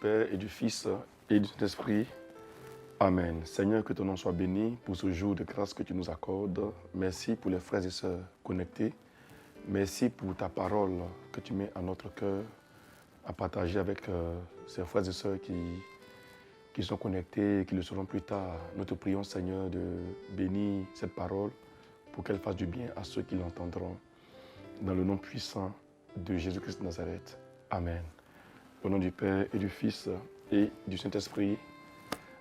Père et du Fils et du Saint-Esprit. Amen. Seigneur, que ton nom soit béni pour ce jour de grâce que tu nous accordes. Merci pour les frères et sœurs connectés. Merci pour ta parole que tu mets à notre cœur à partager avec ces frères et sœurs qui sont connectés et qui le seront plus tard. Nous te prions, Seigneur, de bénir cette parole pour qu'elle fasse du bien à ceux qui l'entendront. Dans le nom puissant de Jésus-Christ de Nazareth. Amen. Au nom du Père et du Fils et du Saint-Esprit.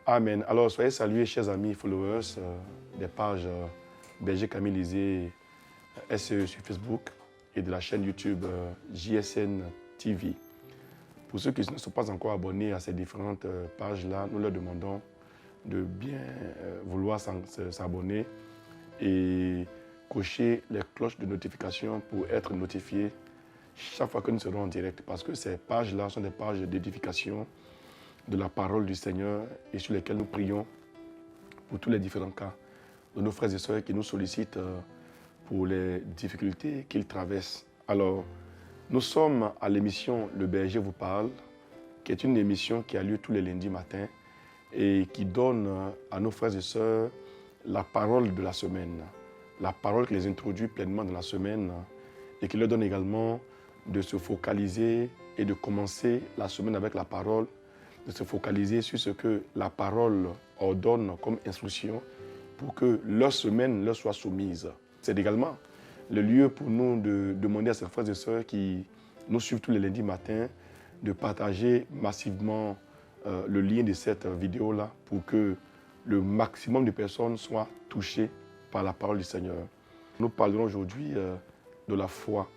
Amen. Alors, soyez salués, chers amis followers des pages Berger Camille Lisée SE sur Facebook et de la chaîne YouTube JSN TV. Pour ceux qui ne sont pas encore abonnés à ces différentes pages-là, nous leur demandons de bien vouloir s'abonner et cocher les cloches de notification pour être notifiés chaque fois que nous serons en direct. Parce que ces pages-là sont des pages d'édification de la parole du Seigneur et sur lesquelles nous prions pour tous les différents cas de nos frères et sœurs qui nous sollicitent pour les difficultés qu'ils traversent. Alors, nous sommes à l'émission Le Berger vous parle, qui est une émission qui a lieu tous les lundis matins et qui donne à nos frères et sœurs la parole de la semaine, la parole qui les introduit pleinement dans la semaine et qui leur donne également de se focaliser et de commencer la semaine avec la parole, de se focaliser sur ce que la parole ordonne comme instruction pour que leur semaine leur soit soumise. C'est également le lieu pour nous de demander à ces frères et sœurs qui nous suivent tous les lundis matins de partager massivement le lien de cette vidéo-là pour que le maximum de personnes soient touchées par la parole du Seigneur. Nous parlerons aujourd'hui de la foi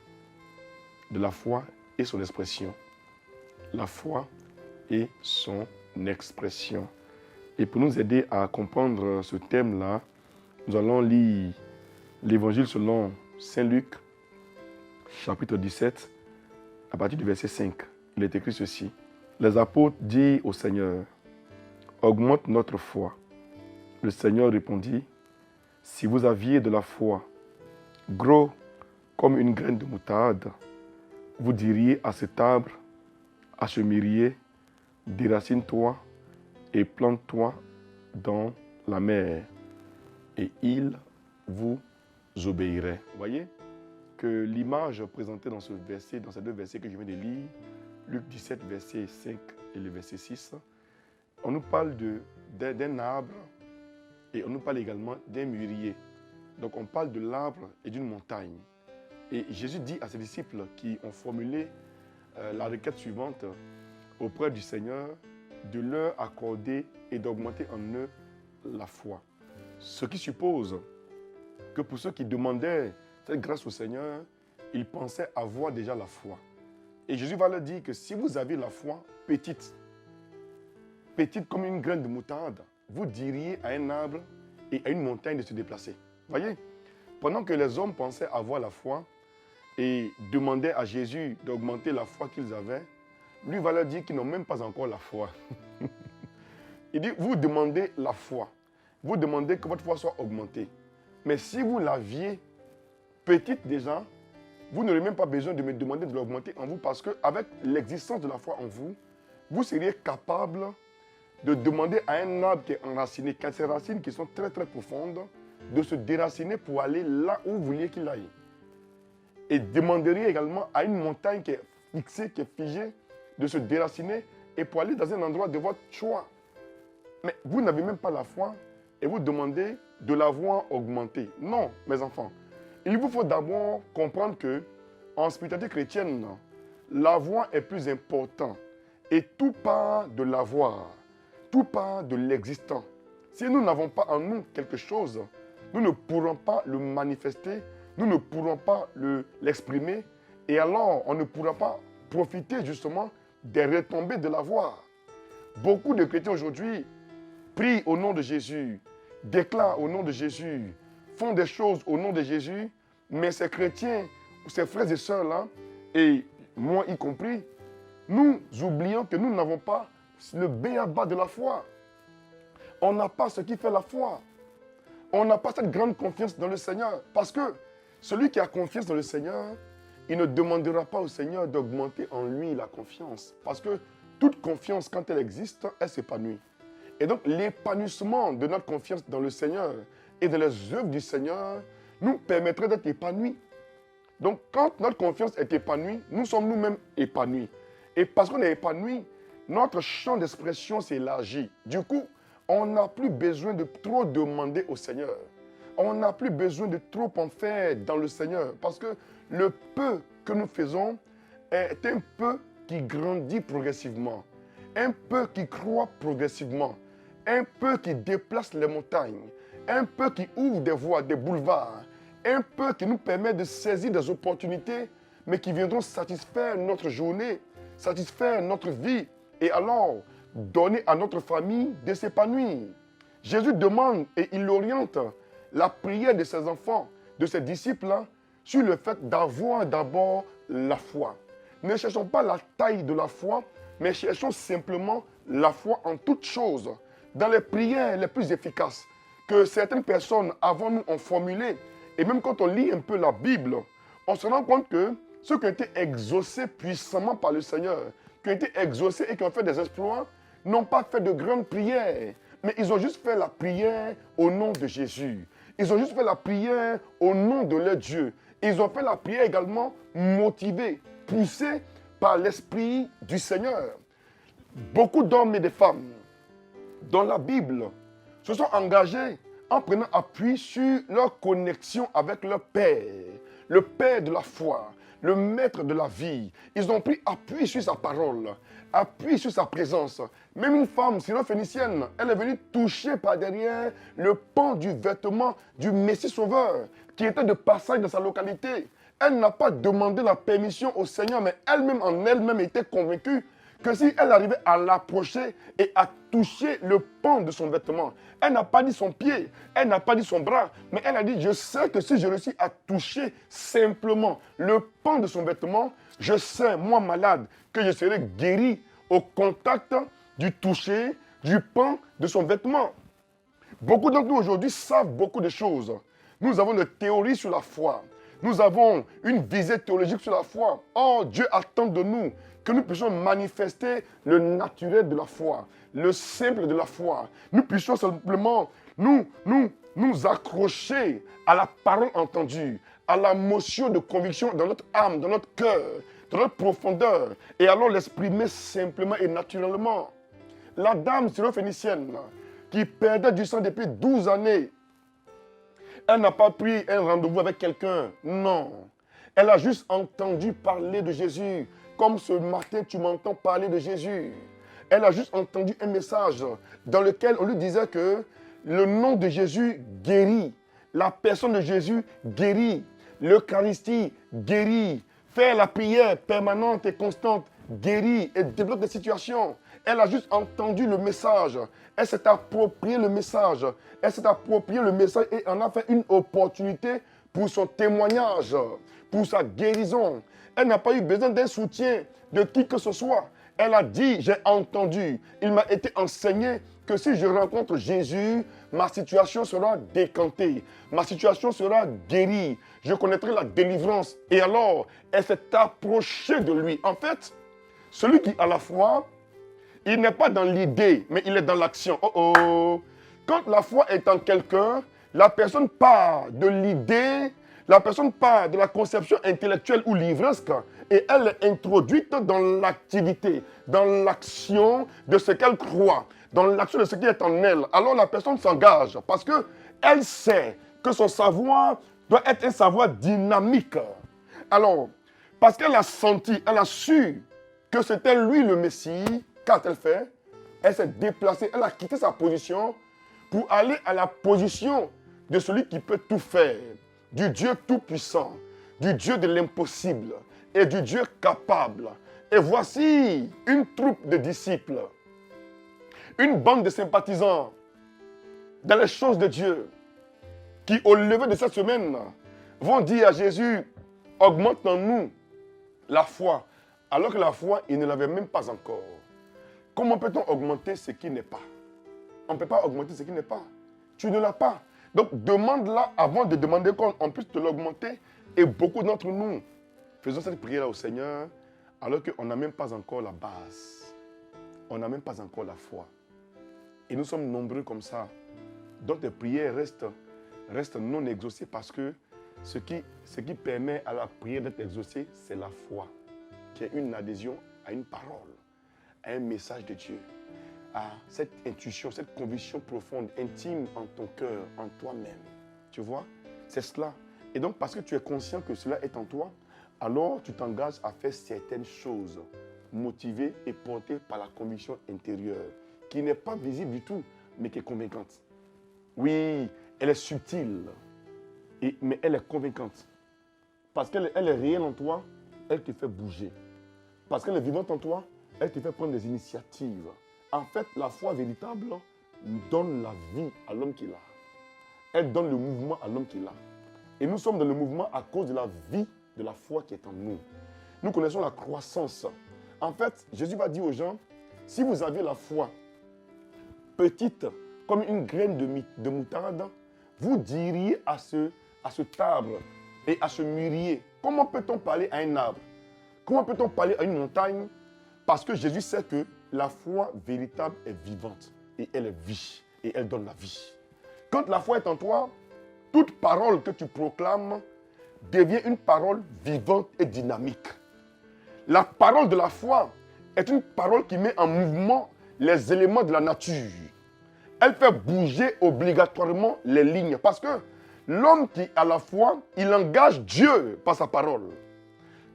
et son expression. La foi et son expression. Et pour nous aider à comprendre ce thème-là, nous allons lire l'Évangile selon Saint Luc, chapitre 17, à partir du verset 5. Il est écrit ceci. Les apôtres dirent au Seigneur, « Augmente notre foi. » Le Seigneur répondit, « Si vous aviez de la foi, gros comme une graine de moutarde, vous diriez à cet arbre, à ce mûrier, déracine-toi et plante-toi dans la mer, et il vous obéirait. » Vous voyez que l'image présentée dans ce verset, dans ces deux versets que je viens de lire, Luc 17, verset 5 et le verset 6, on nous parle d'un arbre et on nous parle également d'un mûrier. Donc on parle de l'arbre et d'une montagne. Et Jésus dit à ses disciples qui ont formulé la requête suivante auprès du Seigneur de leur accorder et d'augmenter en eux la foi. Ce qui suppose que pour ceux qui demandaient cette grâce au Seigneur, ils pensaient avoir déjà la foi. Et Jésus va leur dire que si vous avez la foi petite comme une graine de moutarde, vous diriez à un arbre et à une montagne de se déplacer. Voyez, pendant que les hommes pensaient avoir la foi et demandaient à Jésus d'augmenter la foi qu'ils avaient, lui va leur dire qu'ils n'ont même pas encore la foi. Il dit, vous demandez la foi. Vous demandez que votre foi soit augmentée. Mais si vous l'aviez petite déjà, vous n'aurez même pas besoin de me demander de l'augmenter en vous parce qu'avec l'existence de la foi en vous, vous seriez capable de demander à un arbre qui est enraciné, qui a ses racines qui sont très très profondes, de se déraciner pour aller là où vous vouliez qu'il aille. Et demanderiez également à une montagne qui est fixée, qui est figée, de se déraciner et pour aller dans un endroit de votre choix. Mais vous n'avez même pas la foi et vous demandez de la voir augmenter. Non, mes enfants. Il vous faut d'abord comprendre que en spiritualité chrétienne, l'avoir est plus important. Et tout part de l'avoir. Tout part de l'existant. Si nous n'avons pas en nous quelque chose, nous ne pourrons pas le manifester, nous ne pourrons pas l'exprimer, et alors on ne pourra pas profiter justement des retombées de l'avoir. Beaucoup de chrétiens aujourd'hui prient au nom de Jésus, déclarent au nom de Jésus, font des choses au nom de Jésus, mais ces chrétiens, ces frères et sœurs-là, et moi y compris, nous oublions que nous n'avons pas le b.a.-ba de la foi. On n'a pas ce qui fait la foi. On n'a pas cette grande confiance dans le Seigneur. Parce que celui qui a confiance dans le Seigneur, il ne demandera pas au Seigneur d'augmenter en lui la confiance. Parce que toute confiance, quand elle existe, elle s'épanouit. Et donc, l'épanouissement de notre confiance dans le Seigneur et dans les œuvres du Seigneur nous permettrait d'être épanouis. Donc, quand notre confiance est épanouie, nous sommes nous-mêmes épanouis. Et parce qu'on est épanoui, notre champ d'expression s'élargit. Du coup, on n'a plus besoin de trop demander au Seigneur. On n'a plus besoin de trop en faire dans le Seigneur. Parce que le peu que nous faisons est un peu qui grandit progressivement. Un peu qui croît progressivement. Un peu qui déplace les montagnes. Un peu qui ouvre des voies, des boulevards. Un peu qui nous permet de saisir des opportunités, mais qui viendront satisfaire notre journée, satisfaire notre vie, et alors donner à notre famille de s'épanouir. Jésus demande et il oriente la prière de ses enfants, de ses disciples, sur le fait d'avoir d'abord la foi. Ne cherchons pas la taille de la foi, mais cherchons simplement la foi en toutes choses. Dans les prières les plus efficaces que certaines personnes avant nous ont formulées, et même quand on lit un peu la Bible, on se rend compte que ceux qui ont été exaucés puissamment par le Seigneur, qui ont été exaucés et qui ont fait des exploits, n'ont pas fait de grandes prières, mais ils ont juste fait la prière au nom de Jésus. Ils ont juste fait la prière au nom de leur Dieu. Ils ont fait la prière également motivés, poussés par l'Esprit du Seigneur. Beaucoup d'hommes et de femmes dans la Bible se sont engagés en prenant appui sur leur connexion avec leur Père, le Père de la foi, le Maître de la vie. Ils ont pris appui sur sa parole, appui sur sa présence. Même une femme syro-phénicienne, elle est venue toucher par derrière le pan du vêtement du Messie Sauveur qui était de passage dans sa localité. Elle n'a pas demandé la permission au Seigneur, mais elle-même en elle-même était convaincue que si elle arrivait à l'approcher et à toucher le pan de son vêtement, elle n'a pas dit son pied, elle n'a pas dit son bras, mais elle a dit, je sais que si je réussis à toucher simplement le pan de son vêtement, je sais, moi malade, que je serai guéri au contact du toucher, du pan de son vêtement. Beaucoup d'entre nous aujourd'hui savent beaucoup de choses. Nous avons des théories sur la foi. Nous avons une visée théologique sur la foi. Oh, Dieu attend de nous que nous puissions manifester le naturel de la foi, le simple de la foi. Nous puissions simplement nous accrocher à la parole entendue, à la motion de conviction dans notre âme, dans notre cœur, dans notre profondeur, et alors l'exprimer simplement et naturellement. La dame syro-phénicienne qui perdait du sang depuis 12 années, elle n'a pas pris un rendez-vous avec quelqu'un, non. Elle a juste entendu parler de Jésus. Comme ce matin, tu m'entends parler de Jésus. Elle a juste entendu un message dans lequel on lui disait que le nom de Jésus guérit. La personne de Jésus guérit. L'Eucharistie guérit. Faire la prière permanente et constante guérit et débloque des situations. Elle a juste entendu le message. Elle s'est approprié le message. Elle s'est approprié le message et en a fait une opportunité pour son témoignage, pour sa guérison. Elle n'a pas eu besoin d'un soutien de qui que ce soit. Elle a dit, j'ai entendu, il m'a été enseigné que si je rencontre Jésus, ma situation sera décantée, ma situation sera guérie, je connaîtrai la délivrance. Et alors, elle s'est approchée de lui. En fait, celui qui a la foi, il n'est pas dans l'idée, mais il est dans l'action. Oh oh! Quand la foi est en quelqu'un, la personne part de l'idée, la personne part de la conception intellectuelle ou livresque et elle est introduite dans l'activité, dans l'action de ce qu'elle croit, dans l'action de ce qui est en elle. Alors la personne s'engage parce qu'elle sait que son savoir doit être un savoir dynamique. Alors, parce qu'elle a senti, elle a su que c'était lui le Messie, qu'a-t-elle fait? Elle s'est déplacée, elle a quitté sa position pour aller à la position de celui qui peut tout faire, du Dieu tout-puissant, du Dieu de l'impossible et du Dieu capable. Et voici une troupe de disciples, une bande de sympathisants dans les choses de Dieu qui, au lever de cette semaine, vont dire à Jésus, augmente en nous la foi, alors que la foi, il ne l'avait même pas encore. Comment peut-on augmenter ce qui n'est pas? On ne peut pas augmenter ce qui n'est pas. Tu ne l'as pas. Donc, demande-la avant de demander qu'on puisse te l'augmenter. Et beaucoup d'entre nous faisons cette prière au Seigneur alors qu'on n'a même pas encore la base. on n'a même pas encore la foi. Et nous sommes nombreux comme ça. Donc tes prières restent non exaucées parce que ce qui permet à la prière d'être exaucée, c'est la foi, qui est une adhésion à une parole, à un message de Dieu, à cette intuition, cette conviction profonde, intime en ton cœur, en toi-même. Tu vois? C'est cela. Et donc, parce que tu es conscient que cela est en toi, alors tu t'engages à faire certaines choses, motivées et portées par la conviction intérieure, qui n'est pas visible du tout, mais qui est convaincante. Oui, elle est subtile, mais elle est convaincante. Parce qu'elle est réelle en toi, elle te fait bouger. Parce qu'elle est vivante en toi, elle te fait prendre des initiatives. En fait, la foi véritable donne la vie à l'homme qui l'a. Elle donne le mouvement à l'homme qui l'a. Et nous sommes dans le mouvement à cause de la vie, de la foi qui est en nous. Nous connaissons la croissance. En fait, Jésus va dire aux gens, si vous avez la foi petite, comme une graine de moutarde, vous diriez à ce arbre et à ce mûrier. Comment peut-on parler à un arbre? Comment peut-on parler à une montagne? Parce que Jésus sait que la foi véritable est vivante et elle est vie et elle donne la vie. Quand la foi est en toi, toute parole que tu proclames devient une parole vivante et dynamique. La parole de la foi est une parole qui met en mouvement les éléments de la nature. Elle fait bouger obligatoirement les lignes. Parce que l'homme qui a la foi, il engage Dieu par sa parole.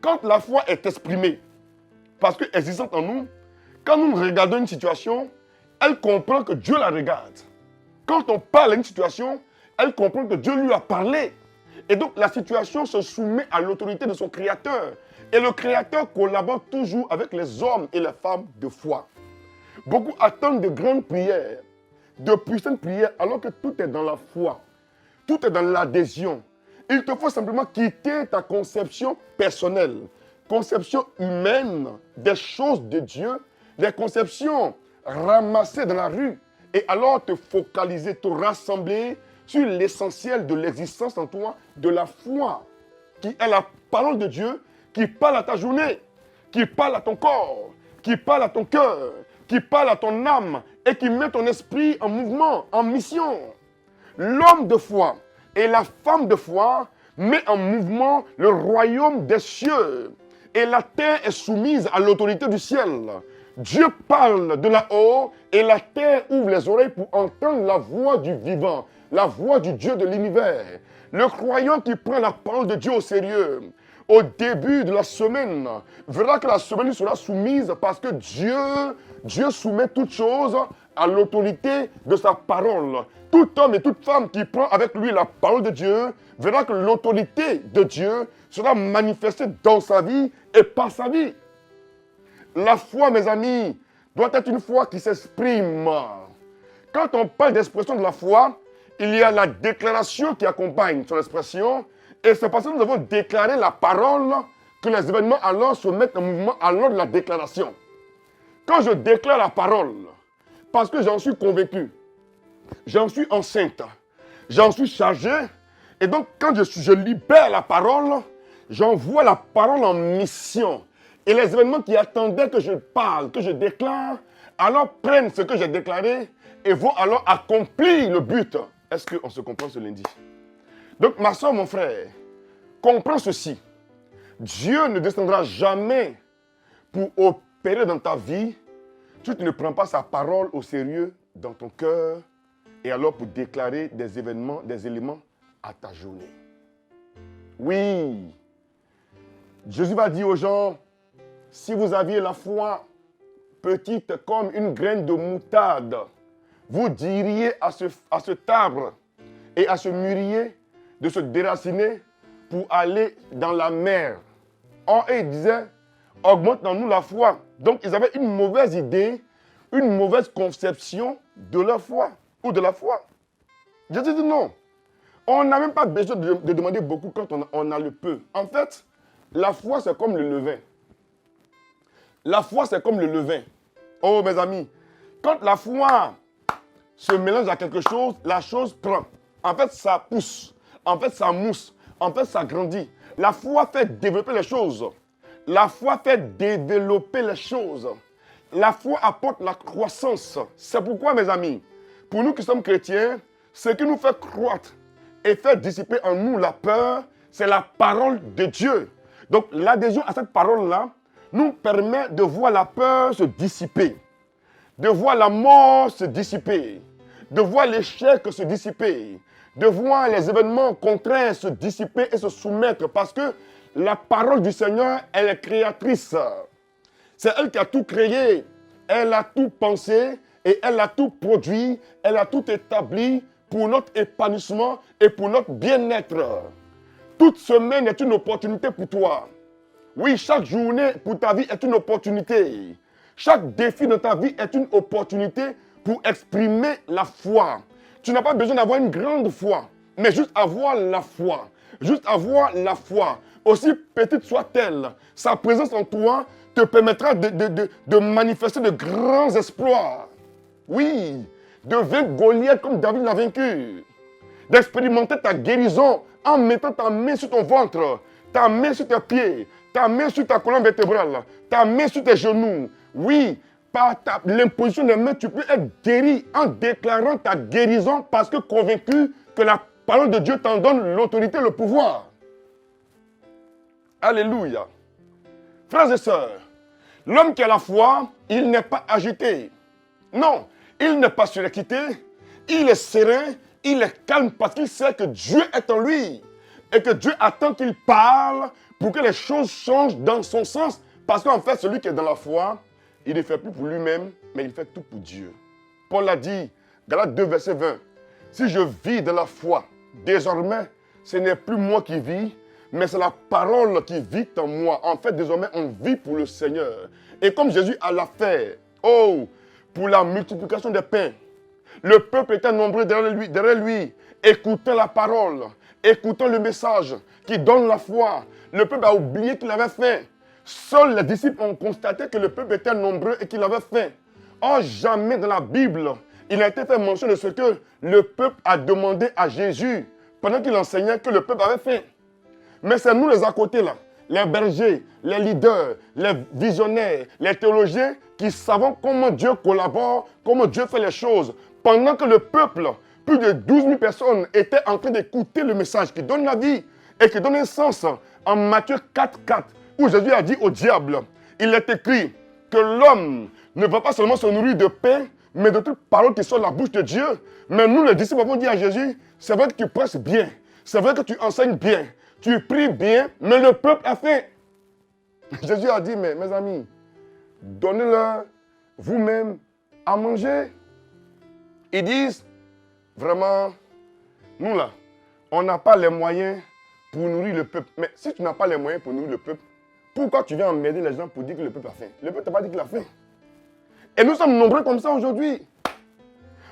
Quand la foi est exprimée, parce qu'elle est existante en nous, quand nous regardons une situation, elle comprend que Dieu la regarde. Quand on parle à une situation, elle comprend que Dieu lui a parlé. Et donc la situation se soumet à l'autorité de son Créateur. Et le Créateur collabore toujours avec les hommes et les femmes de foi. Beaucoup attendent de grandes prières, de puissantes prières, alors que tout est dans la foi. Tout est dans l'adhésion. Il te faut simplement quitter ta conception personnelle, conception humaine des choses de Dieu, des conceptions ramassées dans la rue, et alors te focaliser, te rassembler sur l'essentiel de l'existence en toi, de la foi, qui est la parole de Dieu, qui parle à ta journée, qui parle à ton corps, qui parle à ton cœur, qui parle à ton âme, et qui met ton esprit en mouvement, en mission. L'homme de foi et la femme de foi met en mouvement le royaume des cieux. Et la terre est soumise à l'autorité du ciel. Dieu parle de là-haut et la terre ouvre les oreilles pour entendre la voix du vivant, la voix du Dieu de l'univers. Le croyant qui prend la parole de Dieu au sérieux, au début de la semaine, verra que la semaine sera soumise parce que Dieu soumet toutes choses à l'autorité de sa parole. Tout homme et toute femme qui prend avec lui la parole de Dieu verra que l'autorité de Dieu sera manifestée dans sa vie et par sa vie. La foi, mes amis, doit être une foi qui s'exprime. Quand on parle d'expression de la foi, il y a la déclaration qui accompagne son expression. Et c'est parce que nous avons déclaré la parole que les événements alors se mettent en mouvement alors de la déclaration. Quand je déclare la parole, parce que j'en suis convaincu, j'en suis enceinte, j'en suis chargé, et donc quand je libère la parole, j'envoie la parole en mission. Et les événements qui attendaient que je parle, que je déclare, alors prennent ce que j'ai déclaré et vont alors accomplir le but. Est-ce qu'on se comprend ce lundi? Donc ma soeur, mon frère, comprends ceci. Dieu ne descendra jamais pour opérer dans ta vie si tu ne prends pas sa parole au sérieux dans ton cœur et alors pour déclarer des événements, des éléments à ta journée. Oui, Jésus va dire aux gens, si vous aviez la foi petite comme une graine de moutarde, vous diriez à cet arbre et à ce mûrier de se déraciner pour aller dans la mer. Or, il disait, augmente en nous la foi. Donc, ils avaient une mauvaise idée, une mauvaise conception de leur foi ou de la foi. Jésus dit non. On n'a même pas besoin de demander beaucoup quand on a le peu. En fait, la foi, c'est comme le levain. La foi, c'est comme le levain. Oh, mes amis, quand la foi se mélange à quelque chose, la chose prend. En fait, ça pousse. En fait, ça mousse. En fait, ça grandit. La foi fait développer les choses. La foi fait développer les choses. la foi apporte la croissance. C'est pourquoi, mes amis, pour nous qui sommes chrétiens, ce qui nous fait croître et fait dissiper en nous la peur, c'est la parole de Dieu. Donc, l'adhésion à cette parole-là nous permet de voir la peur se dissiper, de voir la mort se dissiper, de voir l'échec se dissiper, de voir les événements contraires se dissiper et se soumettre, parce que la parole du Seigneur, elle est créatrice. C'est elle qui a tout créé, elle a tout pensé et elle a tout produit, elle a tout établi pour notre épanouissement et pour notre bien-être. Toute semaine est une opportunité pour toi. Oui, chaque journée pour ta vie est une opportunité. Chaque défi de ta vie est une opportunité pour exprimer la foi. Tu n'as pas besoin d'avoir une grande foi, mais juste avoir la foi. Juste avoir la foi. Aussi petite soit-elle, sa présence en toi te permettra de manifester de grands exploits. Oui, de vaincre Goliath comme David l'a vaincu. D'expérimenter ta guérison en mettant ta main sur ton ventre, ta main sur tes pieds, ta main sur ta colonne vertébrale, ta main sur tes genoux. Oui, par l'imposition des mains, tu peux être guéri en déclarant ta guérison parce que convaincu que la parole de Dieu t'en donne l'autorité, le pouvoir. Alléluia. Frères et sœurs, l'homme qui a la foi, il n'est pas agité. Non, il n'est pas surexcité, il est serein, il est calme parce qu'il sait que Dieu est en lui et que Dieu attend qu'il parle pour que les choses changent dans son sens. Parce qu'en fait, celui qui est dans la foi, il ne fait plus pour lui-même, mais il fait tout pour Dieu. Paul l'a dit, Galates 2, verset 20. Si je vis de la foi, désormais, ce n'est plus moi qui vis, mais c'est la parole qui vit en moi. En fait, désormais, on vit pour le Seigneur. Et comme Jésus l'a fait, pour la multiplication des pains, le peuple était nombreux derrière lui, écoutant la parole, écoutant le message qui donne la foi. Le peuple a oublié qu'il avait faim. Seuls les disciples ont constaté que le peuple était nombreux et qu'il avait faim. Or, jamais dans la Bible, il a été fait mention de ce que le peuple a demandé à Jésus pendant qu'il enseignait que le peuple avait faim. Mais c'est nous les à côté là, les bergers, les leaders, les visionnaires, les théologiens qui savons comment Dieu collabore, comment Dieu fait les choses. Pendant que le peuple, plus de 12 000 personnes étaient en train d'écouter le message qui donne la vie et qui donne un sens en Matthieu 4, 4, où Jésus a dit au diable, il est écrit que l'homme ne va pas seulement se nourrir de pain, mais de toute parole qui sort de la bouche de Dieu. Mais nous, les disciples, avons dit à Jésus, c'est vrai que tu prêches bien, c'est vrai que tu enseignes bien, tu pries bien, mais le peuple a faim. Jésus a dit, mais mes amis, donnez-leur vous-même à manger. Ils disent, vraiment, nous là, on n'a pas les moyens pour nourrir le peuple. Mais si tu n'as pas les moyens pour nourrir le peuple, pourquoi tu viens emmerder les gens pour dire que le peuple a faim? Le peuple t'a pas dit qu'il a faim. Et nous sommes nombreux comme ça aujourd'hui.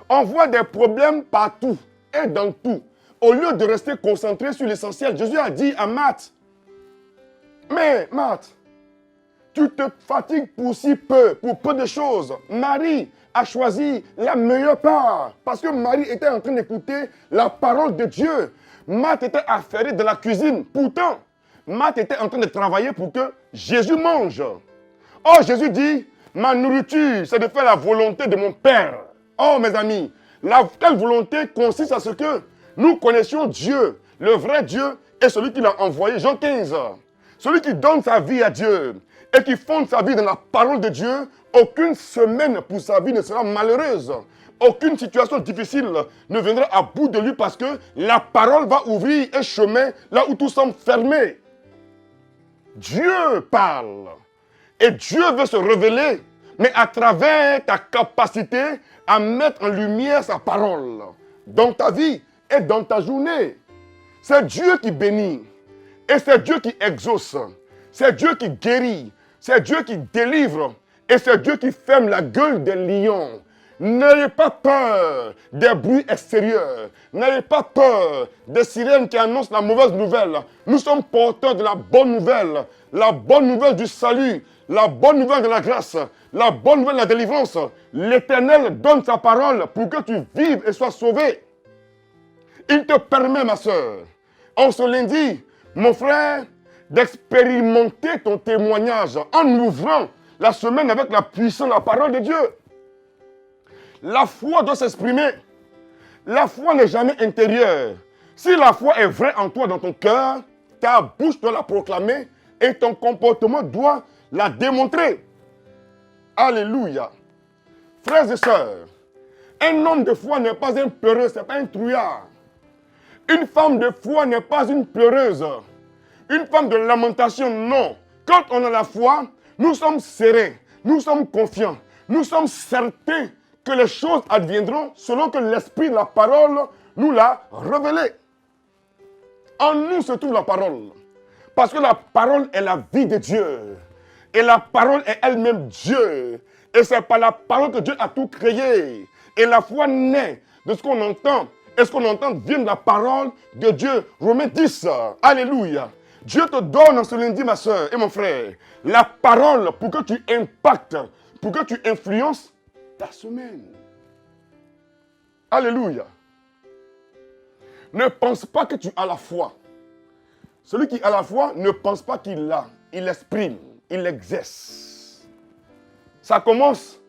On voit des problèmes partout et dans tout. Au lieu de rester concentré sur l'essentiel, Jésus a dit à Marthe, mais Marthe, tu te fatigues pour si peu, pour peu de choses. Marie a choisi la meilleure part. Parce que Marie était en train d'écouter la parole de Dieu. Marthe était affairée de la cuisine. Pourtant, Marthe était en train de travailler pour que Jésus mange. Oh, Jésus dit, ma nourriture, c'est de faire la volonté de mon Père. Oh, mes amis, telle volonté consiste à ce que nous connaissions Dieu, le vrai Dieu, et celui qui l'a envoyé. Jean 15. Celui qui donne sa vie à Dieu et qui fonde sa vie dans la parole de Dieu, aucune semaine pour sa vie ne sera malheureuse. Aucune situation difficile ne viendra à bout de lui parce que la parole va ouvrir un chemin là où tout semble fermé. Dieu parle. Et Dieu veut se révéler, mais à travers ta capacité à mettre en lumière sa parole dans ta vie et dans ta journée. C'est Dieu qui bénit. Et c'est Dieu qui exauce. C'est Dieu qui guérit. C'est Dieu qui délivre. Et c'est Dieu qui ferme la gueule des lions. N'ayez pas peur des bruits extérieurs. N'ayez pas peur des sirènes qui annoncent la mauvaise nouvelle. Nous sommes porteurs de la bonne nouvelle. La bonne nouvelle du salut. La bonne nouvelle de la grâce. La bonne nouvelle de la délivrance. L'Éternel donne sa parole pour que tu vives et sois sauvé. Il te permet, ma soeur, en ce lundi, mon frère, d'expérimenter ton témoignage en ouvrant la semaine avec la puissance de la parole de Dieu. La foi doit s'exprimer. La foi n'est jamais intérieure. Si la foi est vraie en toi, dans ton cœur, ta bouche doit la proclamer et ton comportement doit la démontrer. Alléluia. Frères et sœurs, un homme de foi n'est pas un peureux, ce n'est pas un trouillard. Une femme de foi n'est pas une pleureuse. Une femme de lamentation, non. Quand on a la foi, nous sommes sereins, nous sommes confiants, nous sommes certains que les choses adviendront selon que l'esprit de la parole nous l'a révélé. En nous se trouve la parole. Parce que la parole est la vie de Dieu. Et la parole est elle-même Dieu. Et c'est par la parole que Dieu a tout créé. Et la foi naît de ce qu'on entend. Et ce qu'on entend vient de la parole de Dieu. Romains 10. Alléluia. Dieu te donne en ce lundi, ma soeur et mon frère, la parole pour que tu impactes, pour que tu influences ta semaine. Alléluia. Ne pense pas que tu as la foi. Celui qui a la foi ne pense pas qu'il l'a. Il l'exprime, il l'exerce. Ça commence,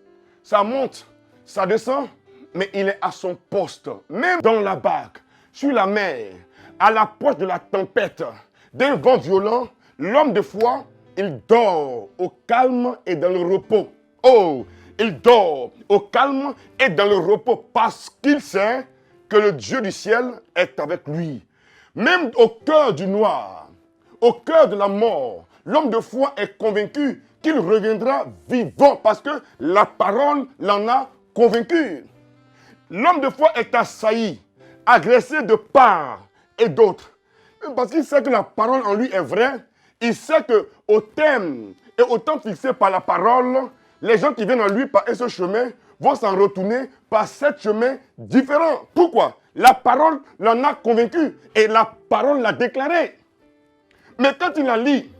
ça monte, ça descend, mais il est à son poste. Même dans la barque, sur la mer, à l'approche de la tempête, d'un vent violent, l'homme de foi, il dort au calme et dans le repos. Oh, il dort au calme et dans le repos parce qu'il sait que le Dieu du ciel est avec lui. Même au cœur du noir, au cœur de la mort, l'homme de foi est convaincu qu'il reviendra vivant parce que la parole l'en a convaincu. L'homme de foi est assailli, agressé de part et d'autre. Parce qu'il sait que la parole en lui est vraie, il sait qu'au thème et au temps fixé par la parole, les gens qui viennent à lui par ce chemin vont s'en retourner par 7 chemins différents. Pourquoi? La parole l'en a convaincu et la parole l'a déclaré. Mais quand il la lit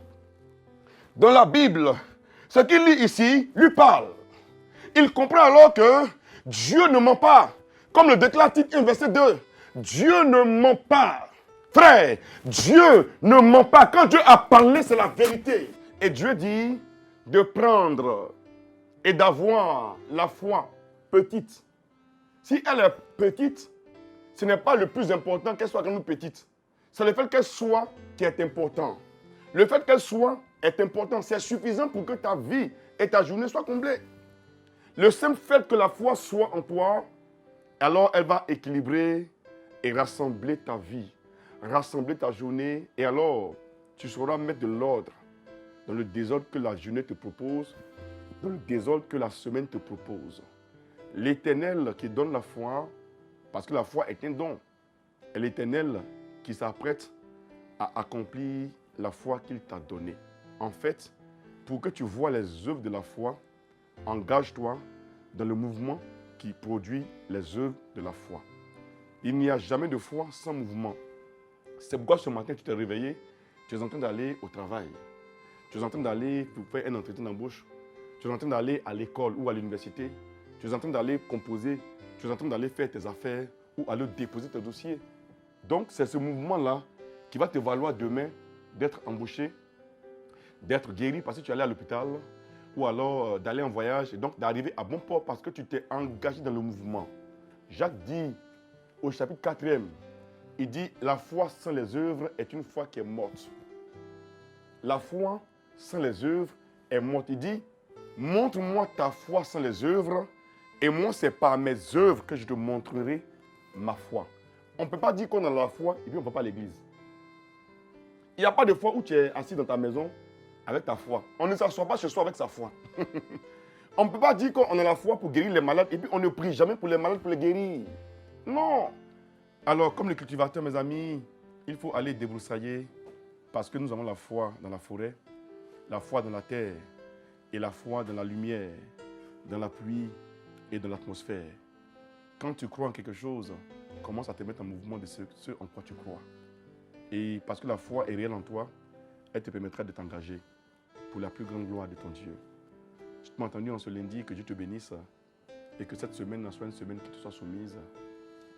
dans la Bible, ce qu'il lit ici lui parle. Il comprend alors que Dieu ne ment pas. Comme le déclare Tite 1, verset 2. Dieu ne ment pas. Frère, Dieu ne ment pas. Quand Dieu a parlé, c'est la vérité. Et Dieu dit de prendre et d'avoir la foi petite. Si elle est petite, ce n'est pas le plus important qu'elle soit grande ou petite. C'est le fait qu'elle soit qui est important. Le fait qu'elle soit est important. C'est suffisant pour que ta vie et ta journée soient comblées. Le simple fait que la foi soit en toi, alors elle va équilibrer et rassembler ta vie, rassembler ta journée. Et alors, tu sauras mettre de l'ordre dans le désordre que la journée te propose, dans le désordre que la semaine te propose. L'Éternel qui donne la foi, parce que la foi est un don, et l'Éternel qui s'apprête à accomplir la foi qu'il t'a donnée. En fait, pour que tu vois les œuvres de la foi, engage-toi dans le mouvement qui produit les œuvres de la foi. Il n'y a jamais de foi sans mouvement. C'est pourquoi ce matin, tu t'es réveillé, tu es en train d'aller au travail. Tu es en train d'aller pour faire un entretien d'embauche. Tu es en train d'aller à l'école ou à l'université. Tu es en train d'aller composer. Tu es en train d'aller faire tes affaires ou aller déposer tes dossiers. Donc, c'est ce mouvement-là qui va te valoir demain d'être embauché, d'être guéri parce que tu es allé à l'hôpital ou alors d'aller en voyage et donc d'arriver à bon port parce que tu t'es engagé dans le mouvement. Jacques dit au chapitre 4e, il dit « La foi sans les œuvres est une foi qui est morte. » La foi sans les œuvres est morte. Il dit « Montre-moi ta foi sans les œuvres et moi c'est par mes œuvres que je te montrerai ma foi. » On ne peut pas dire qu'on a la foi et puis on ne va pas à l'église. Il n'y a pas de foi où tu es assis dans ta maison avec ta foi. On ne s'assoit pas chez soi avec sa foi. On ne peut pas dire qu'on a la foi pour guérir les malades et puis on ne prie jamais pour les malades pour les guérir. Non. Alors, comme le cultivateur, mes amis, il faut aller débroussailler parce que nous avons la foi dans la forêt, la foi dans la terre et la foi dans la lumière, dans la pluie et dans l'atmosphère. Quand tu crois en quelque chose, commence à te mettre en mouvement de ce en quoi tu crois. Et parce que la foi est réelle en toi, elle te permettra de t'engager pour la plus grande gloire de ton Dieu. Je t'ai entendu en ce lundi, que Dieu te bénisse et que cette semaine soit une semaine qui te soit soumise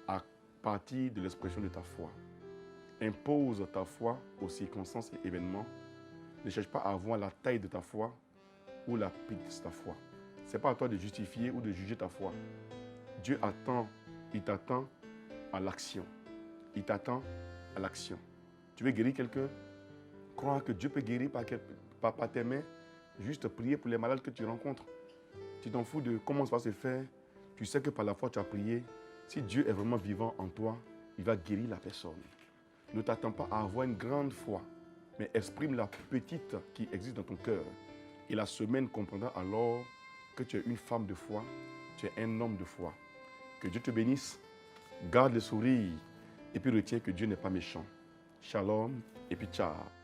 à partir de l'expression de ta foi. Impose ta foi aux circonstances et événements. Ne cherche pas à avoir la taille de ta foi, ou la petitesse de ta foi. Ce n'est pas à toi de justifier ou de juger ta foi. Dieu attend, il t'attend à l'action. Il t'attend à l'action. Tu veux guérir quelqu'un? Crois que Dieu peut guérir par tes mains. Juste prier pour les malades que tu rencontres. Tu t'en fous de comment ça va se faire. Tu sais que par la foi tu as prié. Si Dieu est vraiment vivant en toi, il va guérir la personne. Ne t'attends pas à avoir une grande foi, mais exprime la petite qui existe dans ton cœur. Et la semaine comprendra alors que tu es une femme de foi, tu es un homme de foi. Que Dieu te bénisse, garde le sourire et puis retiens que Dieu n'est pas méchant. Shalom et puis ciao.